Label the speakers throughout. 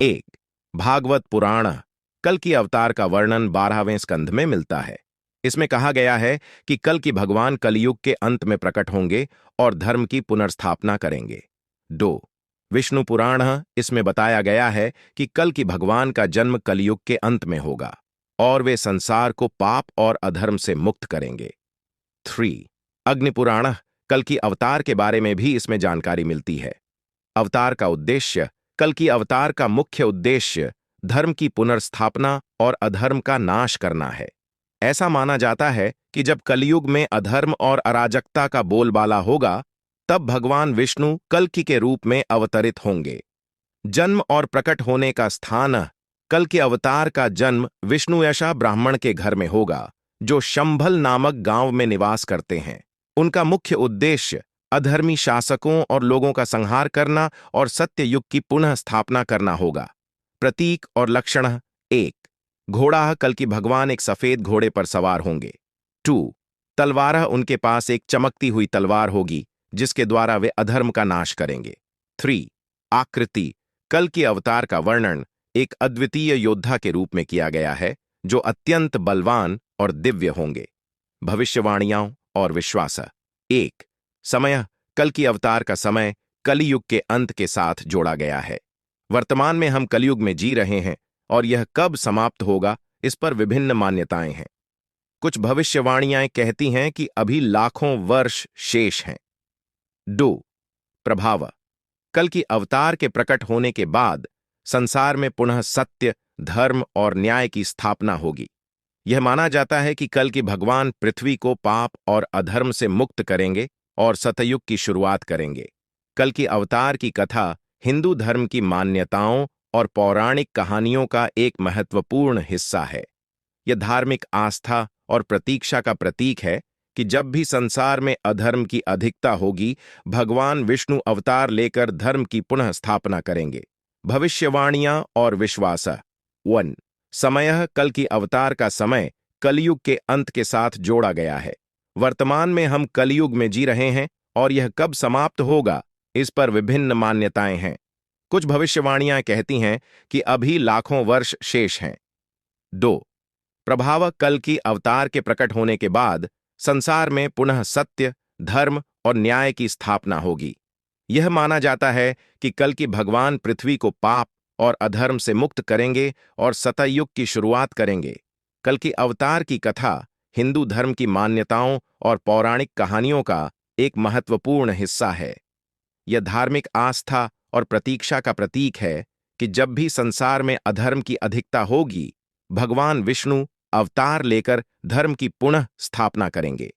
Speaker 1: एक, भागवत पुराण। कल की अवतार का वर्णन 12वें स्कंध में मिलता है। इसमें कहा गया है कि कल की भगवान कलयुग के अंत में प्रकट होंगे और धर्म की पुनर्स्थापना करेंगे। 2, विष्णु पुराण। इसमें बताया गया है कि कल की भगवान का जन्म कलयुग के अंत में होगा और वे संसार को पाप और अधर्म से मुक्त करेंगे। 3, अग्नि पुराण। कल की अवतार के बारे में भी इसमें जानकारी मिलती है। अवतार का उद्देश्य। कल की अवतार का मुख्य उद्देश्य धर्म की पुनर्स्थापना और अधर्म का नाश करना है। ऐसा माना जाता है कि जब कलयुग में अधर्म और अराजकता का बोलबाला होगा, तब भगवान विष्णु कल्कि के रूप में अवतरित होंगे। जन्म और प्रकट होने का स्थान। कल के अवतार का जन्म विष्णुयशा ब्राह्मण के घर में होगा, जो शंभल नामक गांव में निवास करते हैं। उनका मुख्य उद्देश्य अधर्मी शासकों और लोगों का संहार करना और सत्य युग की पुनः स्थापना करना होगा। प्रतीक और लक्षण। 1, घोड़ा। कल की भगवान एक सफेद घोड़े पर सवार होंगे। 2, तलवार। उनके पास एक चमकती हुई तलवार होगी जिसके द्वारा वे अधर्म का नाश करेंगे। 3, आकृति। कल की अवतार का वर्णन एक अद्वितीय योद्धा के रूप में किया गया है, जो अत्यंत बलवान और दिव्य होंगे। भविष्यवाणियां और विश्वास। 1, समय। कल की अवतार का समय कलियुग के अंत के साथ जोड़ा गया है। वर्तमान में हम कलयुग में जी रहे हैं और यह कब समाप्त होगा, इस पर विभिन्न मान्यताएं हैं। कुछ भविष्यवाणियां कहती हैं कि अभी लाखों वर्ष शेष हैं। 2, प्रभाव। कल की अवतार के प्रकट होने के बाद संसार में पुनः सत्य, धर्म और न्याय की स्थापना होगी। यह माना जाता है कि कल की भगवान पृथ्वी को पाप और अधर्म से मुक्त करेंगे और सतयुग की शुरुआत करेंगे। कल की अवतार की कथा हिंदू धर्म की मान्यताओं और पौराणिक कहानियों का एक महत्वपूर्ण हिस्सा है। यह धार्मिक आस्था और प्रतीक्षा का प्रतीक है कि जब भी संसार में अधर्म की अधिकता होगी, भगवान विष्णु अवतार लेकर धर्म की पुनः स्थापना करेंगे। भविष्यवाणियां और विश्वास। 1, समय। कल की अवतार का समय कलयुग के अंत के साथ जोड़ा गया है। वर्तमान में हम कलयुग में जी रहे हैं और यह कब समाप्त होगा, इस पर विभिन्न मान्यताएं हैं। कुछ भविष्यवाणियां कहती हैं कि अभी लाखों वर्ष शेष हैं। 2, प्रभाव। कल की अवतार के प्रकट होने के बाद संसार में पुनः सत्य, धर्म और न्याय की स्थापना होगी। यह माना जाता है कि कल की भगवान पृथ्वी को पाप और अधर्म से मुक्त करेंगे और सतयुग की शुरुआत करेंगे। कल की अवतार की कथा हिंदू धर्म की मान्यताओं और पौराणिक कहानियों का एक महत्वपूर्ण हिस्सा है। यह धार्मिक आस्था और प्रतीक्षा का प्रतीक है कि जब भी संसार में अधर्म की अधिकता होगी, भगवान विष्णु अवतार लेकर धर्म की पुनः स्थापना करेंगे।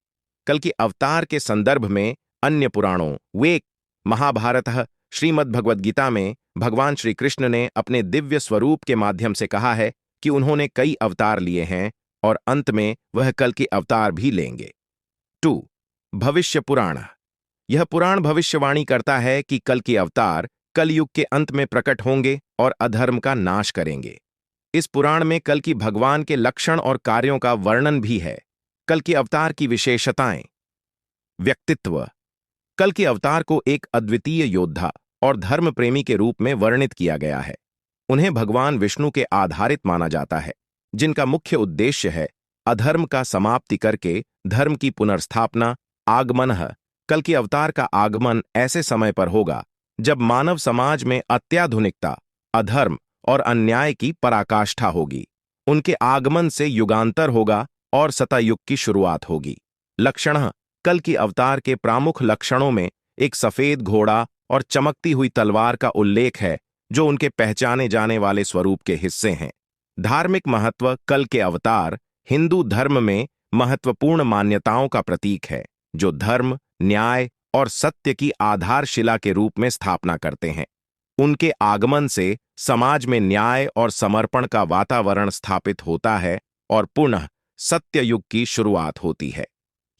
Speaker 1: कल की अवतार के संदर्भ में अन्य पुराणों वे महाभारत, श्रीमद् भगवद गीता में भगवान श्री कृष्ण ने अपने दिव्य स्वरूप के माध्यम से कहा है कि उन्होंने कई अवतार लिए हैं और अंत में वह कल की अवतार भी लेंगे। 2, भविष्य पुराण। यह पुराण भविष्यवाणी करता है कि कल की अवतार कलयुग के अंत में प्रकट होंगे और अधर्म का नाश करेंगे। इस पुराण में कल की भगवान के लक्षण और कार्यों का वर्णन भी है। कल की अवतार की विशेषताएं। व्यक्तित्व। कल की अवतार को एक अद्वितीय योद्धा और धर्म प्रेमी के रूप में वर्णित किया गया है। उन्हें भगवान विष्णु के आधारित माना जाता है, जिनका मुख्य उद्देश्य है अधर्म का समाप्ति करके धर्म की पुनर्स्थापना। आगमन। कल की अवतार का आगमन ऐसे समय पर होगा जब मानव समाज में अत्याधुनिकता, अधर्म और अन्याय की पराकाष्ठा होगी। उनके आगमन से युगांतर होगा और सतयुग की शुरुआत होगी। लक्षण। कल की अवतार के प्रमुख लक्षणों में एक सफेद घोड़ा और चमकती हुई तलवार का उल्लेख है, जो उनके पहचाने जाने वाले स्वरूप के हिस्से हैं। धार्मिक महत्व। कल के अवतार हिंदू धर्म में महत्वपूर्ण मान्यताओं का प्रतीक है, जो धर्म, न्याय और सत्य की आधारशिला के रूप में स्थापना करते हैं। उनके आगमन से समाज में न्याय और समर्पण का वातावरण स्थापित होता है और पुनः सत्य युग की शुरुआत होती है।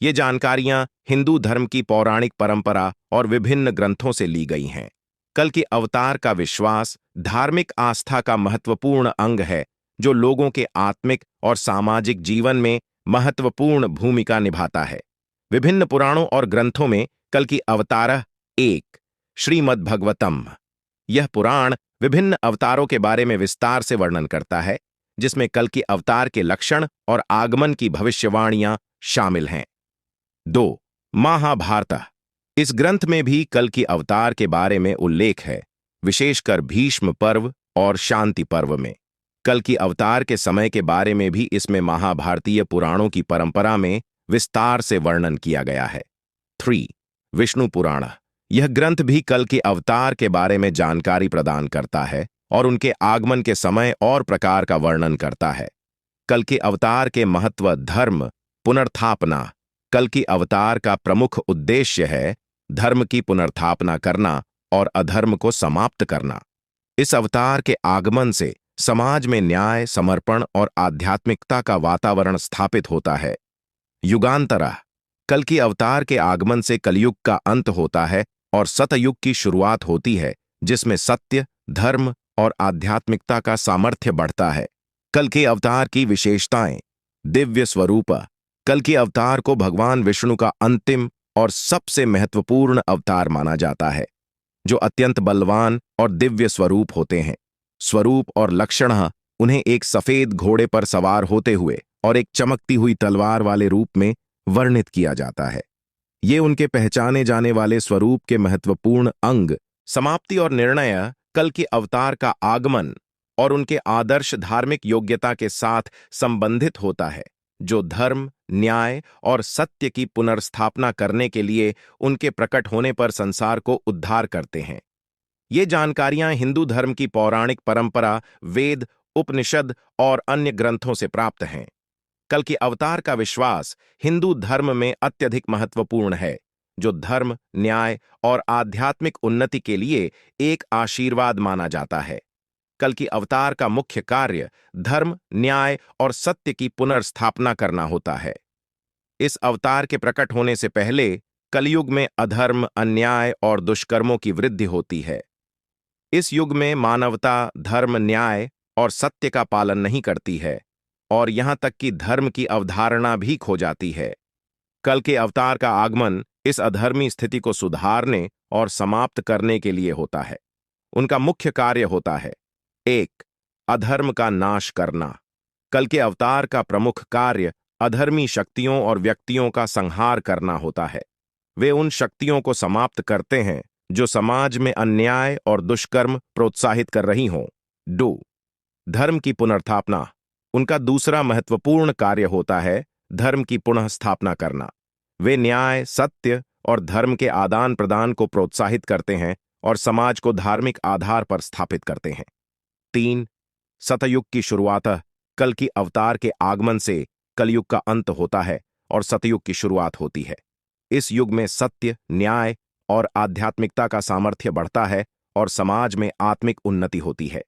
Speaker 1: ये जानकारियां हिंदू धर्म की पौराणिक परंपरा और विभिन्न ग्रंथों से ली गई हैं। कल की अवतार का विश्वास धार्मिक आस्था का महत्वपूर्ण अंग है, जो लोगों के आत्मिक और सामाजिक जीवन में महत्वपूर्ण भूमिका निभाता है। विभिन्न पुराणों और ग्रंथों में कल की अवतार। 1, श्रीमद् भागवतम। यह पुराण विभिन्न अवतारों के बारे में विस्तार से वर्णन करता है, जिसमें कल की अवतार के लक्षण और आगमन की भविष्यवाणियां शामिल हैं। 2. महाभारत। इस ग्रंथ में भी कल की अवतार के बारे में उल्लेख है, विशेषकर भीष्म पर्व और शांति पर्व में। कल की अवतार के समय के बारे में भी इसमें महाभारतीय पुराणों की परंपरा में विस्तार से वर्णन किया गया है। 3. विष्णु पुराण। यह ग्रंथ भी कल के अवतार के बारे में जानकारी प्रदान करता है और उनके आगमन के समय और प्रकार का वर्णन करता है। कल के अवतार के महत्व, धर्म, पुनर्स्थापना। कल की अवतार का प्रमुख उद्देश्य है धर्म की पुनर्स्थापना करना और अधर्म को समाप्त करना। इस अवतार के आगमन से समाज में न्याय, समर्पण और आध्यात्मिकता का वातावरण स्थापित होता है। युगांतरा। कल की अवतार के आगमन से कलयुग का अंत होता है और सतयुग की शुरुआत होती है, जिसमें सत्य, धर्म और आध्यात्मिकता का सामर्थ्य बढ़ता है। कल के अवतार की विशेषताएं। दिव्य स्वरूप। कल के अवतार को भगवान विष्णु का अंतिम और सबसे महत्वपूर्ण अवतार माना जाता है, जो अत्यंत बलवान और दिव्य स्वरूप होते हैं। स्वरूप और लक्षण। उन्हें एक सफेद घोड़े पर सवार होते हुए और एक चमकती हुई तलवार वाले रूप में वर्णित किया जाता है। ये उनके पहचाने जाने वाले स्वरूप के महत्वपूर्ण अंग। समाप्ति और निर्णय। कल के अवतार का आगमन और उनके आदर्श धार्मिक योग्यता के साथ संबंधित होता है, जो धर्म, न्याय और सत्य की पुनर्स्थापना करने के लिए उनके प्रकट होने पर संसार को उद्धार करते हैं। ये जानकारियां हिंदू धर्म की पौराणिक परंपरा, वेद, उपनिषद और अन्य ग्रंथों से प्राप्त हैं। कल के अवतार का विश्वास हिंदू धर्म में अत्यधिक महत्वपूर्ण है, जो धर्म, न्याय और आध्यात्मिक उन्नति के लिए एक आशीर्वाद माना जाता है। कल की अवतार का मुख्य कार्य धर्म, न्याय और सत्य की पुनर्स्थापना करना होता है। इस अवतार के प्रकट होने से पहले कलयुग में अधर्म, अन्याय और दुष्कर्मों की वृद्धि होती है। इस युग में मानवता धर्म, न्याय और सत्य का पालन नहीं करती है और यहां तक कि धर्म की अवधारणा भी खो जाती है। कल के अवतार का आगमन इस अधर्मी स्थिति को सुधारने और समाप्त करने के लिए होता है। उनका मुख्य कार्य होता है 1. अधर्म का नाश करना। कल के अवतार का प्रमुख कार्य अधर्मी शक्तियों और व्यक्तियों का संहार करना होता है। वे उन शक्तियों को समाप्त करते हैं जो समाज में अन्याय और दुष्कर्म प्रोत्साहित कर रही हों। 2. धर्म की पुनर्स्थापना। उनका दूसरा महत्वपूर्ण कार्य होता है धर्म की पुनः स्थापना करना। वे न्याय, सत्य और धर्म के आदान प्रदान को प्रोत्साहित करते हैं और समाज को धार्मिक आधार पर स्थापित करते हैं। 3. सतयुग की शुरुआत। कल की अवतार के आगमन से कलयुग का अंत होता है और सतयुग की शुरुआत होती है। इस युग में सत्य, न्याय और आध्यात्मिकता का सामर्थ्य बढ़ता है और समाज में आत्मिक उन्नति होती है।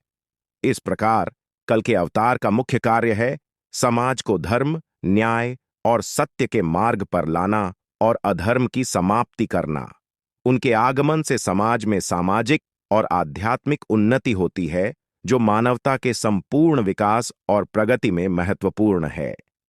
Speaker 1: इस प्रकार कल के अवतार का मुख्य कार्य है समाज को धर्म, न्याय और सत्य के मार्ग पर लाना और अधर्म की समाप्ति करना। उनके आगमन से समाज में सामाजिक और आध्यात्मिक उन्नति होती है, जो मानवता के संपूर्ण विकास और प्रगति में महत्वपूर्ण है।